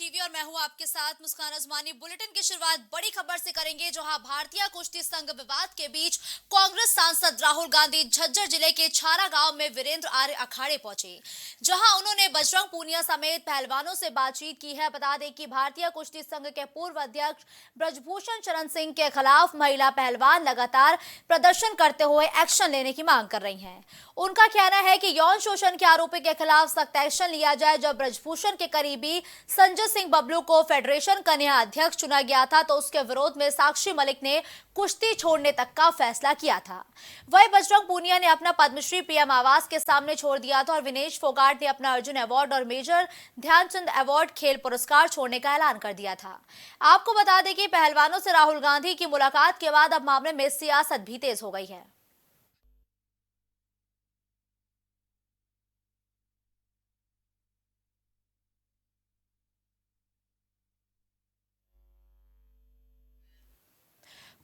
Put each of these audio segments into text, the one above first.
TV और मैं हूं आपके साथ मुस्कान अजमानी। बुलेटिन की शुरुआत बड़ी खबर से करेंगे, जहां भारतीय कुश्ती संघ विवाद के बीच कांग्रेस सांसद राहुल गांधी झज्जर जिले के छारा गांव में वीरेंद्र आर्य अखाड़े पहुंचे, जहां उन्होंने बजरंग पूनिया समेत पहलवानों से बातचीत की है। बता दें कि भारतीय कुश्ती संघ के पूर्व अध्यक्ष ब्रजभूषण शरण सिंह के खिलाफ महिला पहलवान लगातार प्रदर्शन करते हुए एक्शन लेने की मांग कर रही हैं। उनका कहना है कि यौन शोषण के आरोपी के खिलाफ सख्त एक्शन लिया जाए। जब ब्रजभूषण के करीबी संजय सिंह बबलू को फेडरेशन का नया अध्यक्ष चुना गया था, तो उसके विरोध में साक्षी मलिक ने कुश्ती छोड़ने तक का फैसला किया था। वही बजरंग पूनिया ने अपना पद्मश्री पीएम आवास के सामने छोड़ दिया था और विनेश फोगाट ने अपना अर्जुन अवार्ड और मेजर ध्यानचंद अवार्ड खेल पुरस्कार छोड़ने का ऐलान कर दिया था। आपको बता दें कि पहलवानों से राहुल गांधी की मुलाकात के बाद अब मामले में सियासत भी तेज हो गई है।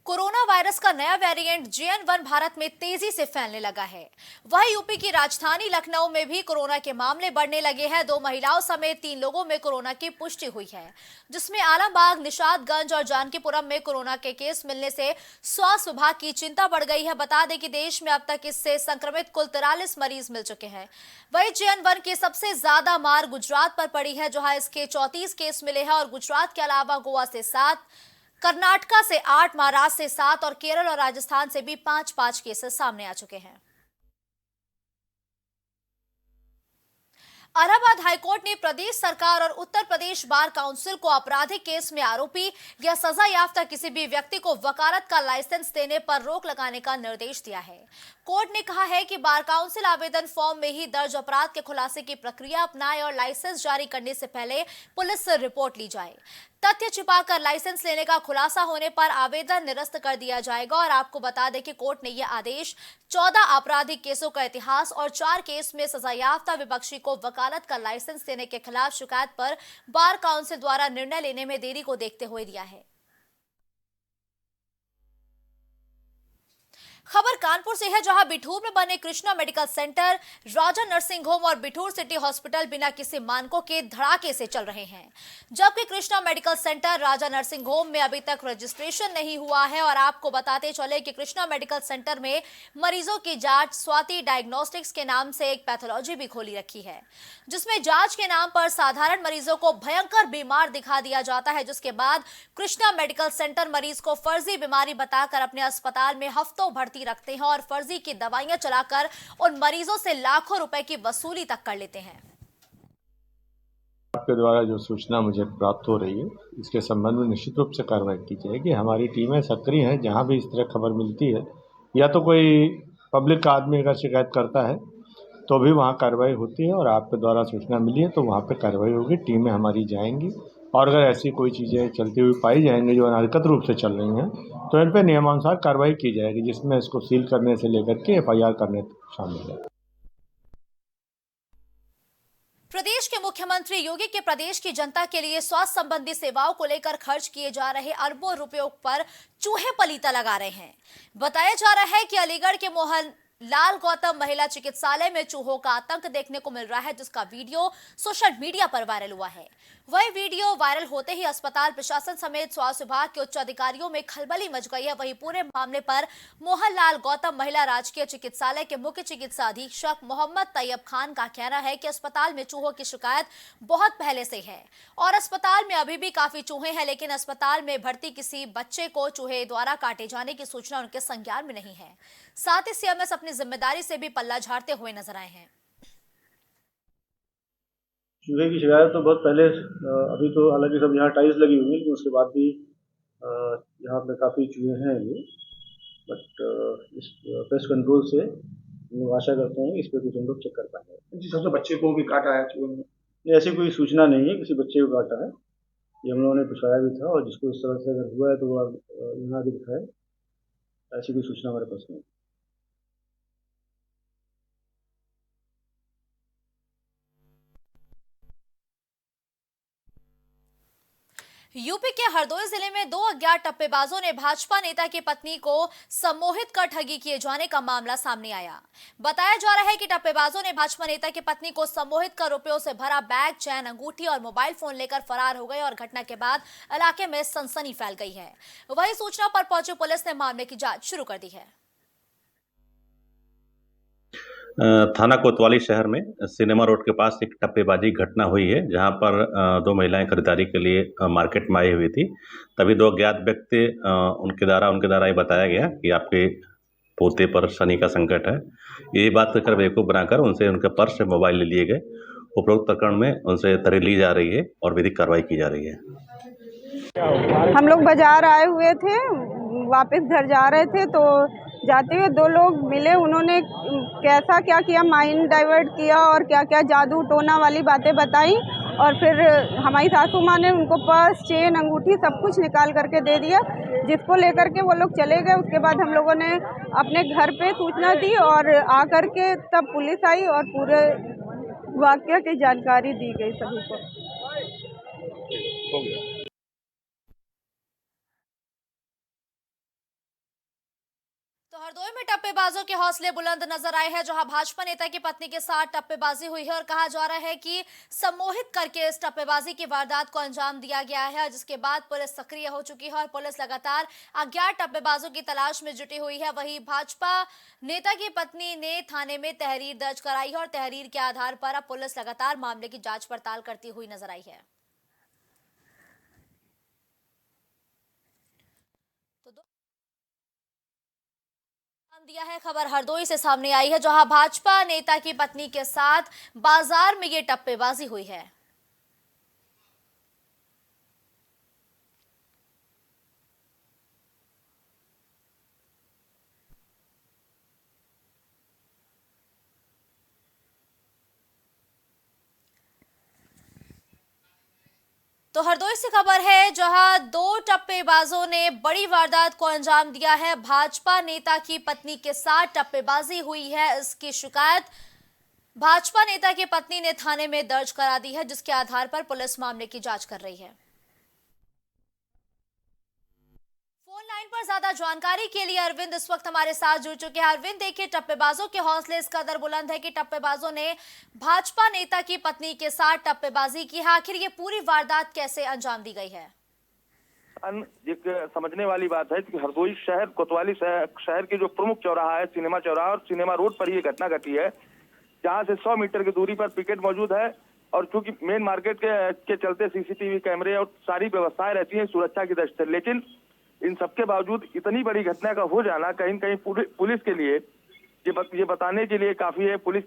कोरोना वायरस का नया वेरिएंट JN1 भारत में तेजी से फैलने लगा है। वहीं यूपी की राजधानी लखनऊ में भी कोरोना के मामले बढ़ने लगे हैं। 2 महिलाओं समेत 3 लोगों में कोरोना की पुष्टि हुई है, जिसमें आलमबाग, निशादगंज और जानकीपुरम में कोरोना के केस मिलने से स्वास्थ्य विभाग की चिंता बढ़ गई है। बता दें कि देश में अब तक इससे संक्रमित कुल 43 मरीज मिल चुके हैं। वहीं JN1 की सबसे ज्यादा मार गुजरात पर पड़ी है, जहां इसके 34 केस मिले हैं और गुजरात के अलावा गोवा से 7, कर्नाटका से 8, महाराष्ट्र से 7 और केरल और राजस्थान से भी 5-5 केसेस सामने आ चुके हैं। इलाहाबाद हाईकोर्ट ने प्रदेश सरकार और उत्तर प्रदेश बार काउंसिल को आपराधिक केस में आरोपी या सजा याफ्ता किसी भी व्यक्ति को वकालत का लाइसेंस देने पर रोक लगाने का निर्देश दिया है। कोर्ट ने कहा है कि बार काउंसिल आवेदन फॉर्म में ही दर्ज अपराध के खुलासे की प्रक्रिया अपनाए और लाइसेंस जारी करने से पहले पुलिस से रिपोर्ट ली जाए। तथ्य छिपाकर लाइसेंस लेने का खुलासा होने पर आवेदन निरस्त कर दिया जाएगा। और आपको बता दें कि कोर्ट ने यह आदेश 14 आपराधिक केसों का इतिहास और 4 केस में सजायाफ्ता विपक्षी को वकालत का लाइसेंस देने के खिलाफ शिकायत पर बार काउंसिल द्वारा निर्णय लेने में देरी को देखते हुए दिया है। खबर कानपुर से है, जहां बिठूर में बने कृष्णा मेडिकल सेंटर, राजा नर्सिंग होम और बिठूर सिटी हॉस्पिटल बिना किसी मानकों के धड़ाके से चल रहे हैं, जबकि कृष्णा मेडिकल सेंटर, राजा नर्सिंग होम में अभी तक रजिस्ट्रेशन नहीं हुआ है। और आपको बताते चले कि कृष्णा मेडिकल सेंटर में मरीजों की जांच स्वाति डायग्नोस्टिक्स के नाम से एक पैथोलॉजी भी खोली रखी है, जिसमें जांच के नाम पर साधारण मरीजों को भयंकर बीमार दिखा दिया जाता है, जिसके बाद कृष्णा मेडिकल सेंटर मरीज को फर्जी बीमारी बताकर अपने अस्पताल में हफ्तों भर्ती रखते हैं और फर्जी की दवाइयां चलाकर उन मरीजों से लाखों रुपए की वसूली तक कर लेते हैं। आपके द्वारा जो सूचना मुझे प्राप्त हो रही है, इसके संबंध में निश्चित रूप से कार्रवाई की जाएगी। हमारी टीमें सक्रिय हैं। जहां भी इस तरह खबर मिलती है या तो कोई पब्लिक का आदमी अगर शिकायत करता है तो भी वहां कार्रवाई होती है, और आपके द्वारा सूचना मिली है तो वहां पे कार्रवाई होगी। टीमें हमारी जाएंगी और अगर ऐसी कोई चीज़ें चलती हुई पाई जाएंगी जो अनाधिकृत रूप से चल रही हैं, तो इन पर नियमानुसार कार्रवाई की जाएगी, जिसमें इसको सील करने से लेकर के FIR करने तक शामिल है। प्रदेश के मुख्यमंत्री योगी के प्रदेश की जनता के लिए स्वास्थ्य संबंधी सेवाओं को लेकर खर्च किए जा रहे अरबों रुपयों पर चूहे पलीता लगा रहे हैं। बताया जा रहा है कि अलीगढ़ के मोहन लाल गौतम महिला चिकित्सालय में चूहों का आतंक देखने को मिल रहा है, जिसका वीडियो सोशल मीडिया पर वायरल हुआ है। वही वीडियो वायरल होते ही अस्पताल प्रशासन समेत स्वास्थ्य विभाग के उच्च अधिकारियों में खलबली मच गई है। वही पूरे मामले पर मोहनलाल गौतम महिला राजकीय चिकित्सालय के मुख्य चिकित्सा अधीक्षक मोहम्मद तैयब खान का कहना है कि अस्पताल में चूहों की शिकायत बहुत पहले से है और अस्पताल में अभी भी काफी चूहे हैं, लेकिन अस्पताल में भर्ती किसी बच्चे को चूहे द्वारा काटे जाने की सूचना उनके संज्ञान में नहीं है। साथ ही CMS अपनी जिम्मेदारी से भी पल्ला झाड़ते हुए नजर आए हैं। चूहे की शिकायत तो बहुत पहले, अभी तो हालांकि सब यहाँ टाइल्स लगी हुई है, लेकिन उसके बाद भी यहाँ पे काफ़ी चूहे हैं ये। बट इस पेस्ट कंट्रोल से हम लोग आशा करते हैं इस पर कुछ हम लोग चेक कर पाएंगे। जी, सबसे बच्चे को भी काटा है चूहे ने? नहीं, ऐसी कोई सूचना नहीं है किसी बच्चे को काटा है। ये हम लोगों ने पूछाया भी था, और जिसको इस तरह से अगर हुआ है तो वो यहाँ भी दिखाए। ऐसी कोई सूचना हमारे पास नहीं। यूपी के हरदोई जिले में दो अज्ञात टप्पेबाजों ने भाजपा नेता की पत्नी को सम्मोहित कर ठगी किए जाने का मामला सामने आया। बताया जा रहा है कि टप्पेबाजों ने भाजपा नेता की पत्नी को सम्मोहित कर रुपयों से भरा बैग, चैन, अंगूठी और मोबाइल फोन लेकर फरार हो गए और घटना के बाद इलाके में सनसनी फैल गई है। वहीं सूचना पर पहुंची पुलिस ने मामले की जांच शुरू कर दी है। थाना कोतवाली शहर में सिनेमा रोड के पास एक टप्पेबाजी घटना हुई है, जहां पर दो महिलाएं खरीदारी के लिए मार्केट में आई हुई थी। तभी दो अज्ञात व्यक्ति उनके द्वारा ये बताया गया कि आपके पोते पर शनि का संकट है। ये बात कर बेवकूफ़ बनाकर उनसे उनके पर्स से मोबाइल ले लिए गए। उपरोक्त प्रकरण में उनसे तरी ली जा रही है और विधिक कार्रवाई की जा रही है। हम लोग बाजार आए हुए थे, वापस घर जा रहे थे तो जाते हुए दो लोग मिले। उन्होंने कैसा क्या किया, माइंड डाइवर्ट किया और क्या क्या जादू टोना वाली बातें बताई और फिर हमारी सासू माँ ने उनको पर्स, चेन, अंगूठी सब कुछ निकाल करके दे दिया, जिसको लेकर के वो लोग चले गए। उसके बाद हम लोगों ने अपने घर पे सूचना दी और आकर के तब पुलिस आई और पूरे वाकया की जानकारी दी गई सभी को। तो हरदोई में टप्पेबाजों के हौसले बुलंद नजर आए हैं, जहां भाजपा नेता की पत्नी के साथ टप्पेबाजी हुई है और कहा जा रहा है कि सम्मोहित करके इस टप्पेबाजी की वारदात को अंजाम दिया गया है, जिसके बाद पुलिस सक्रिय हो चुकी है और पुलिस लगातार अज्ञात टप्पेबाजों की तलाश में जुटी हुई है। वहीं भाजपा नेता की पत्नी ने थाने में तहरीर दर्ज कराई है और तहरीर के आधार पर अब पुलिस लगातार मामले की जांच पड़ताल करती हुई नजर आई है। दिया है खबर हरदोई से सामने आई है, जहां भाजपा नेता की पत्नी के साथ बाजार में ये टप्पेबाजी हुई है। तो हरदोई से खबर है, जहां दो टप्पेबाजों ने बड़ी वारदात को अंजाम दिया है। भाजपा नेता की पत्नी के साथ टप्पेबाजी हुई है, इसकी शिकायत भाजपा नेता की पत्नी ने थाने में दर्ज करा दी है, जिसके आधार पर पुलिस मामले की जांच कर रही है। फोन लाइन पर ज्यादा जानकारी के लिए अरविंद इस वक्त हमारे साथ जुड़ चुके हैं। अरविंद, देखिए टप्पेबाजों के हौसले इस कदर बुलंद है कि टप्पेबाजों ने भाजपा नेता की पत्नी के साथ टप्पेबाजी की है। आखिर ये पूरी वारदात कैसे अंजाम दी गई है? एक समझने वाली बात है कि हरदोई शहर, कोतवाली शहर की जो प्रमुख चौराहा है, सिनेमा चौराहा और सिनेमा रोड पर ये घटना घटी है, जहां से 100 मीटर की दूरी पर पिकेट मौजूद है और चूंकि मेन मार्केट के चलते सीसीटीवी कैमरे और सारी व्यवस्थाएं रहती हैं सुरक्षा की दृष्टि से, लेकिन इन सबके बावजूद इतनी बड़ी घटना का हो जाना कहीं न कहीं पुलिस के लिए ये बताने के लिए काफी है। पुलिस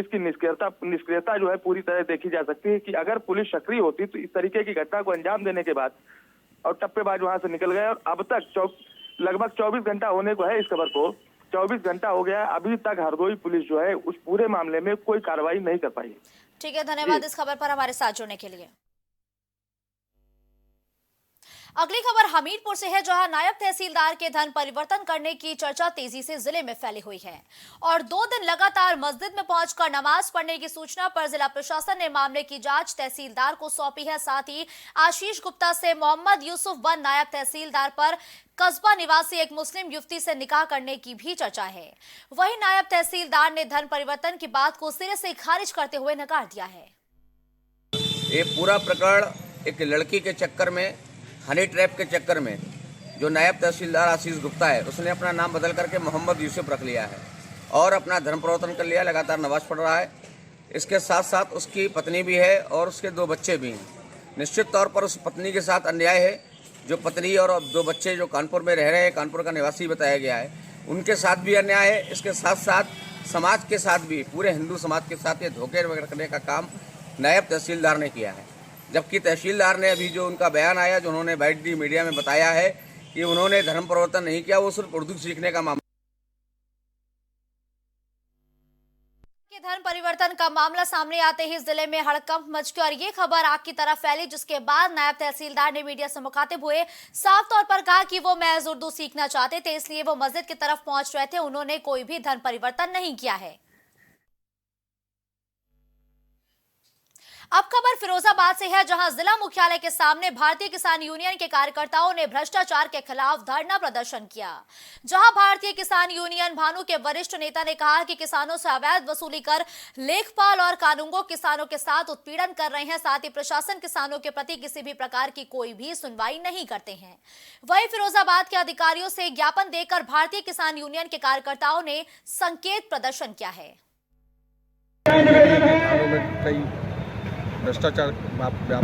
की निष्क्रियता जो है पूरी तरह देखी जा सकती है कि अगर पुलिस सक्रिय होती तो इस तरीके की घटना को अंजाम देने के बाद और टप्पेबाज वहां से निकल गए। और अब तक लगभग 24 घंटा होने को है इस खबर को, 24 घंटा हो गया, अभी तक हरदोई पुलिस जो है उस पूरे मामले में कोई कार्रवाई नहीं कर पाई। ठीक है, धन्यवाद इस खबर पर हमारे साथ जुड़ने के लिए। अगली खबर हमीरपुर से है, जहां नायब तहसीलदार के धन परिवर्तन करने की चर्चा तेजी से जिले में फैली हुई है और 2 दिन लगातार मस्जिद में पहुंचकर नमाज पढ़ने की सूचना पर जिला प्रशासन ने मामले की जांच तहसीलदार को सौंपी है। साथ ही आशीष गुप्ता से मोहम्मद यूसुफ बन नायब तहसीलदार पर कस्बा निवासी एक मुस्लिम युवती से निकाह करने की भी चर्चा है। वहीं नायब तहसीलदार ने धन परिवर्तन की बात को सिरे से खारिज करते हुए नकार दिया है। ये पूरा प्रकरण एक लड़की के चक्कर में, हनी ट्रैप के चक्कर में, जो नायब तहसीलदार आशीष गुप्ता है उसने अपना नाम बदल करके मोहम्मद यूसुफ रख लिया है और अपना धर्म परिवर्तन कर लिया, लगातार नमाज पढ़ रहा है। इसके साथ साथ उसकी पत्नी भी है और उसके 2 बच्चे भी हैं। निश्चित तौर पर उस पत्नी के साथ अन्याय है। जो पत्नी और 2 बच्चे जो कानपुर में रह रहे हैं, कानपुर का निवासी बताया गया है, उनके साथ भी अन्याय है। इसके साथ साथ समाज के साथ भी, पूरे हिंदू समाज के साथ ये धोखे रखने का काम नायब तहसीलदार ने किया है। जबकि तहसीलदार ने अभी जो उनका बयान आया, जो उन्होंने बाइट दी मीडिया में, बताया है कि उन्होंने धर्म परिवर्तन नहीं किया, वो सिर्फ उर्दू सीखने का मामला। धर्म परिवर्तन का मामला सामने आते ही जिले में हड़कंप मच गया और ये खबर आग की तरह फैली, जिसके बाद नायब तहसीलदार ने मीडिया से मुखातिब हुए साफ तौर पर कहा कि वो महज उर्दू सीखना चाहते थे, इसलिए वो मस्जिद की तरफ पहुंच रहे थे। उन्होंने कोई भी धर्म परिवर्तन नहीं किया है। अब खबर फिरोजाबाद से है, जहां जिला मुख्यालय के सामने भारतीय किसान यूनियन के कार्यकर्ताओं ने भ्रष्टाचार के खिलाफ धरना प्रदर्शन किया। जहां भारतीय किसान यूनियन भानु के वरिष्ठ नेता ने कहा कि किसानों से अवैध वसूली कर लेखपाल और कानूनगो किसानों के साथ उत्पीड़न कर रहे हैं। साथ ही प्रशासन किसानों के प्रति किसी भी प्रकार की कोई भी सुनवाई नहीं करते हैं। वहीं फिरोजाबाद के अधिकारियों से ज्ञापन देकर भारतीय किसान यूनियन के कार्यकर्ताओं ने संकेत प्रदर्शन किया है। भ्रष्टाचार भारतीय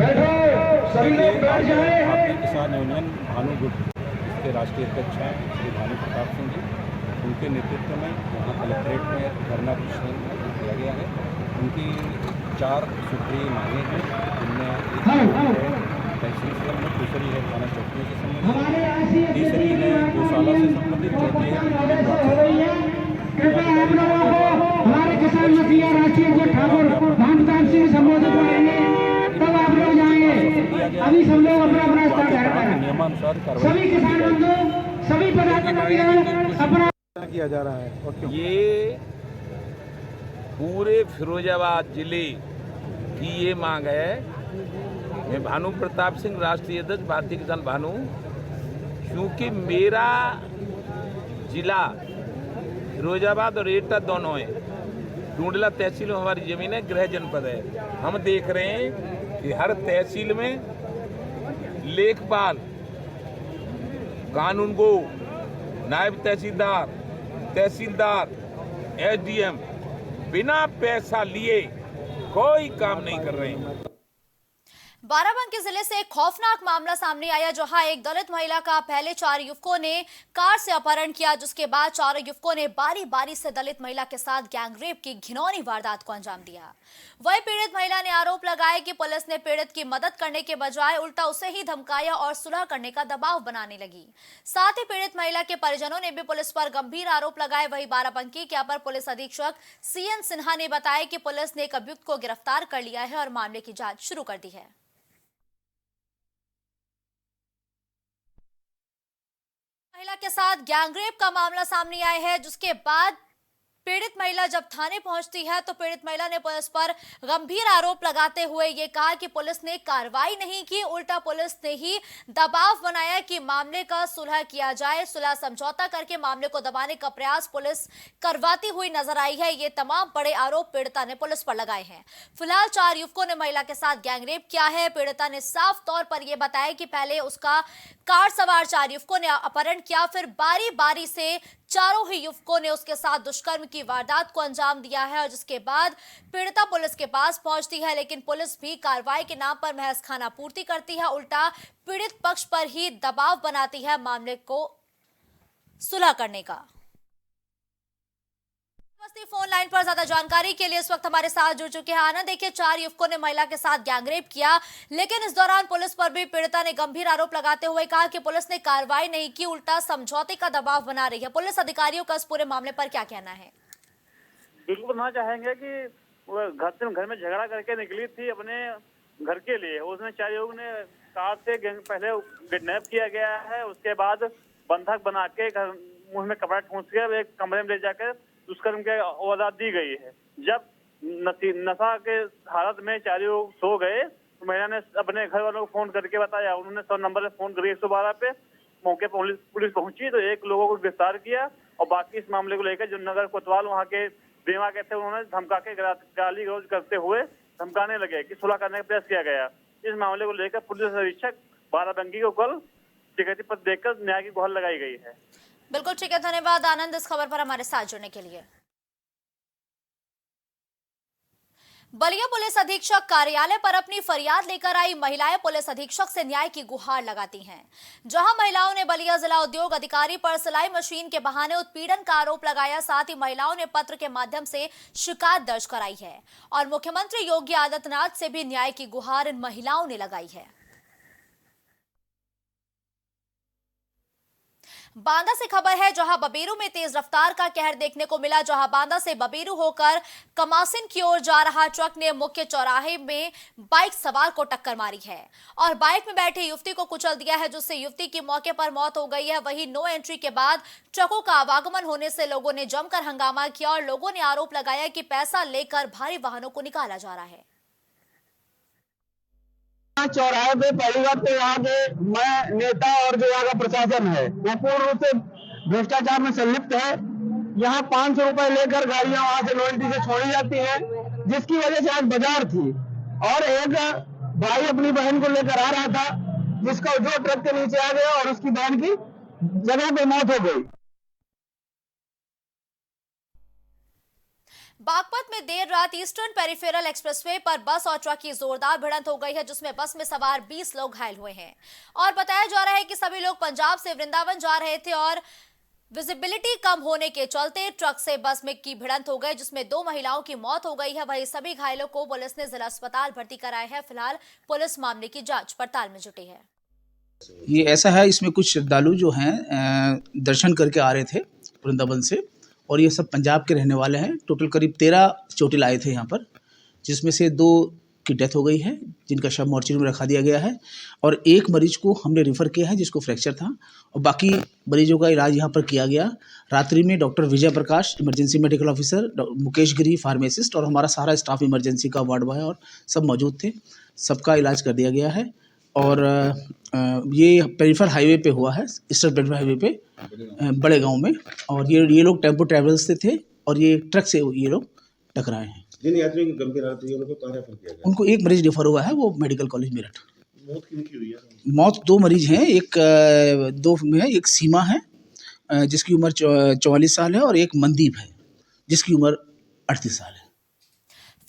किसान यूनियन भानु गुट इसके राष्ट्रीय अध्यक्ष हैं श्री भानु प्रताप सिंह जी, उनके नेतृत्व में यहाँ कलेक्ट्रेट में धरना प्रदर्शन किया गया है। उनकी 4 सूत्रीय मांगे हैं, जिनमें एक तहसील से संबंधित, दूसरी है थाना चौकी से संबंधित, तीसरी है गौशाला से संबंधित, चौथी है हमारे किसान मसीहा राष्ट्रीय अध्यक्ष ठाकुर भानुप्रताप सिंह संबोधित करेंगे, तब आप लोग जाएंगे। अभी सब लोग अपना अपना स्थान धारण करें। सभी किसान बंधु, सभी पदाधिकारी अपना किया जा रहा है। और क्यों? ये पूरे फिरोजाबाद जिले की ये मांग है। मैं भानु प्रताप सिंह राष्ट्रीय अध्यक्ष भारतीय किसान भानु, क्योंकि मेरा जिला फिरोजाबाद और एटा दोनों है। टूंडला तहसील में हमारी जमीन है, गृह जनपद है। हम देख रहे हैं कि हर तहसील में लेखपाल, कानूनगो, नायब तहसीलदार, तहसीलदार, एसडीएम बिना पैसा लिए कोई काम नहीं कर रहे हैं। बाराबंकी जिले से एक खौफनाक मामला सामने आया, जहां एक दलित महिला का पहले 4 युवकों ने कार से अपहरण किया, जिसके बाद 4 युवकों ने बारी बारी से दलित महिला के साथ गैंगरेप की घिनौनी वारदात को अंजाम दिया। वहीं पीड़ित महिला ने आरोप लगाया कि पुलिस ने पीड़ित की मदद करने के बजाय उल्टा उसे ही धमकाया और सुलह करने का दबाव बनाने लगी। साथ ही पीड़ित महिला के परिजनों ने भी पुलिस पर गंभीर आरोप लगाए। वहीं बाराबंकी के अपर पुलिस अधीक्षक CN सिन्हा ने बताया कि पुलिस ने एक अभियुक्त को गिरफ्तार कर लिया है और मामले की जांच शुरू कर दी है। महिला के साथ गैंगरेप का मामला सामने आया है, जिसके बाद पीड़ित महिला जब थाने पहुंचती है तो पीड़ित महिला ने पुलिस पर गंभीर आरोप लगाते हुए ये कहा कि पुलिस ने कार्रवाई नहीं की, उल्टा पुलिस ने ही दबाव बनाया कि मामले का सुलह किया जाए। सुलह समझौता करके मामले को दबाने का प्रयास पुलिस करवाती हुई नजर आई है। ये तमाम बड़े आरोप पीड़िता ने पुलिस पर लगाए हैं। फिलहाल 4 युवकों ने महिला के साथ गैंगरेप किया है। पीड़िता ने साफ तौर पर यह बताया कि पहले उसका कार सवार 4 युवकों ने अपहरण किया, फिर बारी बारी से चारों ही युवकों ने उसके साथ दुष्कर्म की वारदात को अंजाम दिया है और जिसके बाद पीड़िता पुलिस के पास पहुंचती है, लेकिन पुलिस भी कार्रवाई के नाम पर महज खानापूर्ति करती है, उल्टा पीड़ित पक्ष पर ही दबाव बनाती है मामले को सुलह करने का। फोन लाइन पर ज्यादा जानकारी के लिए इस वक्त हमारे साथ जुड़ चुके हैं आनंद। देखिए, 4 युवकों ने महिला के साथ गैंगरेप किया, लेकिन इस दौरान पुलिस पर भी पीड़िता ने गंभीर आरोप लगाते हुए कहा कि पुलिस ने कार्रवाई नहीं की, उल्टा समझौते का दबाव बना रही है। पुलिस अधिकारियों का इस पूरे मामले पर क्या कहना है? बिल्कुल बताना चाहेंगे कि वो घर में झगड़ा करके निकली थी अपने घर के लिए। उसने 4 लोगों ने कार से पहले किडनैप किया गया है, उसके बाद बंधक बना के मुंह में कपड़ा ठूंस कर एक कमरे में ले जाकर दुष्कर्म की औलाद दी गई है। जब नशा के हालत में 4 लोग सो गए तो महिला ने अपने घर वालों को फोन करके बताया। उन्होंने 100 नंबर पे फोन करके 112 पे मौके पर पुलिस पहुंची तो 1 लोगों को गिरफ्तार किया और बाकी इस मामले को लेकर जो नगर कोतवाल वहाँ के बेवा के थे उन्होंने धमका के गाली गलौज करते हुए धमकाने लगे कि सुलह करने का प्रयास किया गया। इस मामले को लेकर पुलिस अधीक्षक बाराबंकी को कल शिकायती पत्र देकर न्याय की गुहार लगाई गई है। बिल्कुल ठीक है, धन्यवाद आनंद इस खबर पर हमारे साथ जुड़ने के लिए। बलिया पुलिस अधीक्षक कार्यालय पर अपनी फरियाद लेकर आई महिलाएं पुलिस अधीक्षक से न्याय की गुहार लगाती हैं। जहां महिलाओं ने बलिया जिला उद्योग अधिकारी पर सिलाई मशीन के बहाने उत्पीड़न का आरोप लगाया, साथ ही महिलाओं ने पत्र के माध्यम से शिकायत दर्ज कराई है और मुख्यमंत्री योगी आदित्यनाथ से भी न्याय की गुहार इन महिलाओं ने लगाई है। बांदा से खबर है, जहां बबेरू में तेज रफ्तार का कहर देखने को मिला। जहां बांदा से बबेरू होकर कमासिन की ओर जा रहा ट्रक ने मुख्य चौराहे में बाइक सवार को टक्कर मारी है और बाइक में बैठे युवती को कुचल दिया है, जिससे युवती की मौके पर मौत हो गई है। वहीं नो एंट्री के बाद ट्रकों का आवागमन होने से लोगों ने जमकर हंगामा किया और लोगों ने आरोप लगाया कि पैसा लेकर भारी वाहनों को निकाला जा रहा है। चौराहे पे पहली बात तो यहाँ के मैं नेता और जो यहाँ का प्रशासन है वो पूर्ण रूप से भ्रष्टाचार में संलिप्त है। यहाँ 500 रुपए लेकर गाड़ियां वहां से लोयल्टी से छोड़ी जाती हैं, जिसकी वजह से आज बाजार थी और एक भाई अपनी बहन को लेकर आ रहा था, जिसका जो ट्रक के नीचे आ गया और उसकी बहन की जगह पे मौत हो गई। बागपत में देर रात ईस्टर्न पेरिफेरल एक्सप्रेसवे पर बस और ट्रक की जोरदार भिड़ंत हो गई है, जिसमें बस में सवार 20 लोग घायल हुए हैं और बताया जा रहा है कि सभी लोग पंजाब से वृंदावन जा रहे थे और विजिबिलिटी कम होने के चलते ट्रक से बस में की भिड़ंत हो गई, जिसमें 2 महिलाओं की मौत हो गई है। वहीं सभी घायलों को पुलिस ने जिला अस्पताल भर्ती कराया है। फिलहाल पुलिस मामले की जांच पड़ताल में जुटी है। ये ऐसा है, इसमें कुछ श्रद्धालु जो हैं दर्शन करके आ रहे थे वृंदावन से और ये सब पंजाब के रहने वाले हैं। टोटल करीब 13 चोटिल आए थे यहाँ पर, जिसमें से 2 की डेथ हो गई है, जिनका शव मोर्चरी में रखा दिया गया है और एक मरीज को हमने रेफर किया है जिसको फ्रैक्चर था और बाकी मरीजों का इलाज यहाँ पर किया गया। रात्रि में doctor Vijay Prakash emergency medical officer, Mukesh गिरी फार्मासिस्ट और हमारा सारा स्टाफ इमरजेंसी का वार्ड बॉय और सब मौजूद थे। सबका इलाज कर दिया गया है और ये पेरिफेरल हाईवे पे हुआ है, ईस्टर्न पेरिफेरल हाईवे पे बड़े गांव में। और ये लोग टेम्पो ट्रैवल्स से थे और ये ट्रक से ये लोग टकराए हैं। जिन यात्रियों की गंभीर हालत हुई है उनको कहाँ रेफर किया गया? उनको एक मरीज रेफर हुआ है, वो मेडिकल कॉलेज मेरठ। मौत किनकी हुई है? मौत 2 मरीज हैं, एक 2 में एक सीमा है जिसकी उम्र 44 साल है और एक मनदीप है जिसकी उम्र 38 साल है।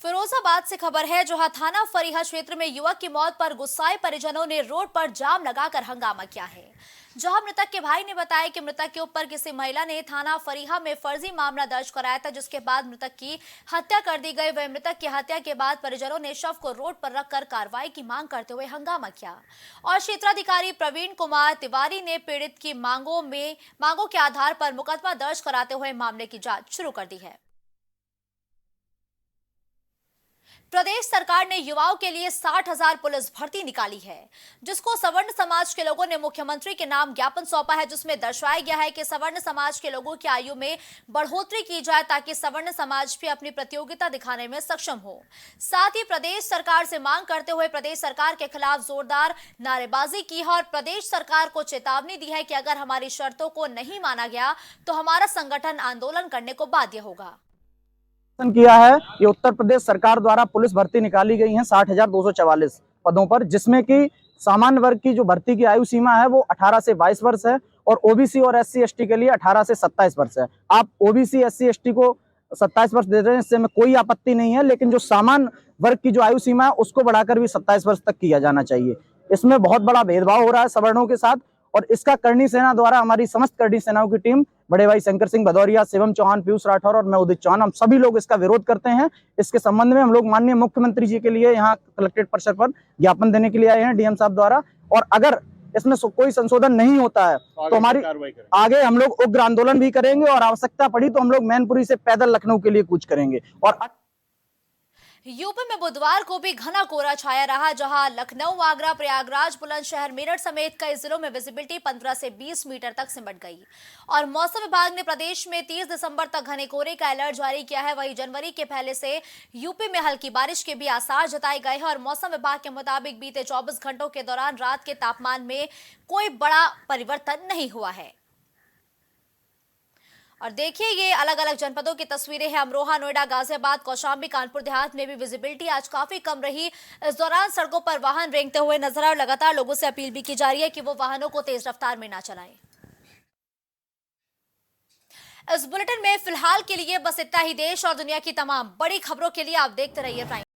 फिरोजाबाद से खबर है, जहां थाना फरीहा क्षेत्र में युवक की मौत पर गुस्साए परिजनों ने रोड पर जाम लगाकर हंगामा किया है। जहां मृतक के भाई ने बताया कि मृतक के ऊपर किसी महिला ने थाना फरीहा में फर्जी मामला दर्ज कराया था, जिसके बाद मृतक की हत्या कर दी गई। वह मृतक की हत्या के बाद परिजनों ने शव को रोड पर रखकर कार्रवाई की मांग करते हुए हंगामा किया और क्षेत्राधिकारी प्रवीण कुमार तिवारी ने पीड़ित की मांगों के आधार पर मुकदमा दर्ज कराते हुए मामले की जांच शुरू कर दी है। प्रदेश सरकार ने युवाओं के लिए 60,000 पुलिस भर्ती निकाली है, जिसको सवर्ण समाज के लोगों ने मुख्यमंत्री के नाम ज्ञापन सौंपा है, जिसमें दर्शाया गया है कि सवर्ण समाज के लोगों की आयु में बढ़ोतरी की जाए ताकि सवर्ण समाज भी अपनी प्रतियोगिता दिखाने में सक्षम हो। साथ ही प्रदेश सरकार से मांग करते हुए प्रदेश सरकार के खिलाफ जोरदार नारेबाजी की है और प्रदेश सरकार को चेतावनी दी है कि अगर हमारी शर्तों को नहीं माना गया तो हमारा संगठन आंदोलन करने को बाध्य होगा। किया है ये उत्तर प्रदेश सरकार द्वारा पुलिस भर्ती निकाली गई है 60,244 पदों पर, जिसमें कि सामान्य वर्ग की जो भर्ती की आयु सीमा है वो 18 से 22 वर्ष है और ओबीसी और SC ST के लिए 18 से 27 वर्ष है। आप ओबीसी SC ST को 27 वर्ष दे रहे हैं, इससे में कोई आपत्ति नहीं है, लेकिन जो सामान्य वर्ग की जो आयु सीमा है उसको बढ़ाकर भी 27 वर्ष तक किया जाना चाहिए। इसमें बहुत बड़ा भेदभाव हो रहा है सवर्णों के साथ और इसका करणी सेना द्वारा हमारी समस्त करणी सेनाओं की टीम, बड़े भाई शंकर सिंह भदौरिया, शिवम चौहान, पीयूष राठौर और मैं उदित चौहान, हम सभी लोग इसका विरोध करते हैं। इसके संबंध में हम लोग माननीय मुख्यमंत्री जी के लिए यहाँ कलेक्ट्रेट परिसर पर ज्ञापन देने के लिए आए हैं डीएम साहब द्वारा, और अगर इसमें कोई संशोधन नहीं होता है तो हमारी आगे हम लोग उग्र आंदोलन भी करेंगे और आवश्यकता पड़ी तो हम लोग मैनपुरी से पैदल लखनऊ के लिए कूच करेंगे। और यूपी में बुधवार को भी घना कोहरा छाया रहा, जहां लखनऊ, आगरा, प्रयागराज, बुलंदशहर, मेरठ समेत कई जिलों में विजिबिलिटी 15 से 20 मीटर तक सिमट गई और मौसम विभाग ने प्रदेश में 30 दिसंबर तक घने कोहरे का अलर्ट जारी किया है। वहीं जनवरी के पहले से यूपी में हल्की बारिश के भी आसार जताए गए हैं और मौसम विभाग के मुताबिक बीते 24 घंटों के दौरान रात के तापमान में कोई बड़ा परिवर्तन नहीं हुआ है। और देखिए ये अलग अलग जनपदों की तस्वीरें हैं। अमरोहा, नोएडा, गाजियाबाद, कौशाम्बी, कानपुर देहात में भी विजिबिलिटी आज काफी कम रही। इस दौरान सड़कों पर वाहन रेंगते हुए नजर आए और लगातार लोगों से अपील भी की जा रही है कि वो वाहनों को तेज रफ्तार में ना चलाएं। इस बुलेटिन में फिलहाल के लिए बस इतना ही। देश और दुनिया की तमाम बड़ी खबरों के लिए आप देखते रहिए प्राइम।